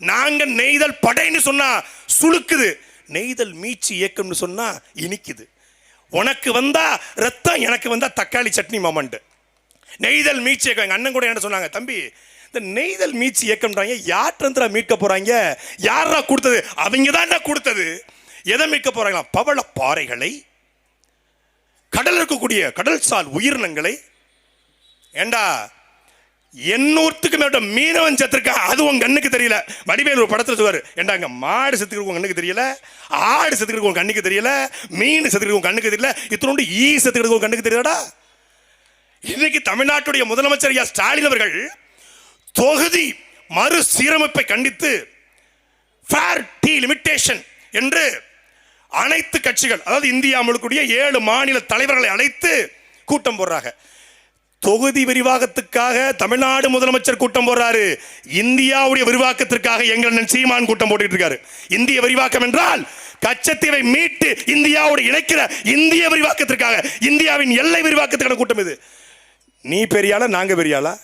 நாங்க நெய்தல் படைன்னு சொன்னா சுளுக்குது, நெய்தல் மீட்சி இயக்கம்னு சொன்னா இனிக்குது. உனக்கு வந்தா ரத்தம், எனக்கு வந்தா தக்காளி சட்னி மொமெண்ட். நெய்தல் மீட்சி இயக்கம். எங்க அண்ணன் கூட என்ன சொன்னாங்க, தம்பி இந்த நெய்தல் மீட்சி இயக்கம்ன்றாங்க, யார்கிட்ட மீட்க போறாங்க, யாரா கொடுத்தது? அவங்க தான் கொடுத்தது. எதை மீட்க போறாங்களா? பவள பாறைகளை, கடல் இருக்கக்கூடிய கடல்சால் உயிரினங்களை. ஏண்டா 800க்கு மேற்பட்ட மீனவன் செத்துருக்கா, அது உங்க கண்ணுக்கு தெரியல. வடிவேல் ஒரு படத்துல சொல்வாரு, ஏண்டா அங்க மாடு செத்துருக்கு உங்க கண்ணுக்கு தெரியல, ஆடு செத்துருக்கு உங்க கண்ணுக்கு தெரியல, மீன் செத்துருக்கு உங்க கண்ணுக்கு தெரியல, இத்தனோண்டு ஈ செத்துருக்கு உங்க கண்ணுக்கு தெரியலடா. இன்னைக்கு தமிழ்நாட்டுடைய முதலமைச்சர் ஐயா ஸ்டாலின் அவர்கள் தொகுதி மறுசீரமைப்பை கண்டித்து ஃபேர் டீ லிமிட்டேஷன் என்று அனைத்து கட்சிகள், அதாவது இந்தியா முழுக்கூடிய 7 மாநில தலைவர்களை அழைத்து கூட்டம் போடுறாங்க. தொகுதி விரிவாக்கத்துக்காக தமிழ்நாடு முதலமைச்சர் கூட்டம் போடுறாரு, இந்தியாவுடைய விரிவாக்கத்திற்காக எங்கள் சீமான் கூட்டம் போட்டுட்டு இருக்காரு. இந்திய விரிவாக்கம் என்றால் கச்சத்தீவை மீட்டு இந்தியாவோடு இணைக்கிற இந்திய விரிவாக்கத்திற்காக, இந்தியாவின் எல்லை விரிவாக்கத்துக்கான கூட்டம் இது. நீ பெரியாளா, நாங்க பெரியாளா?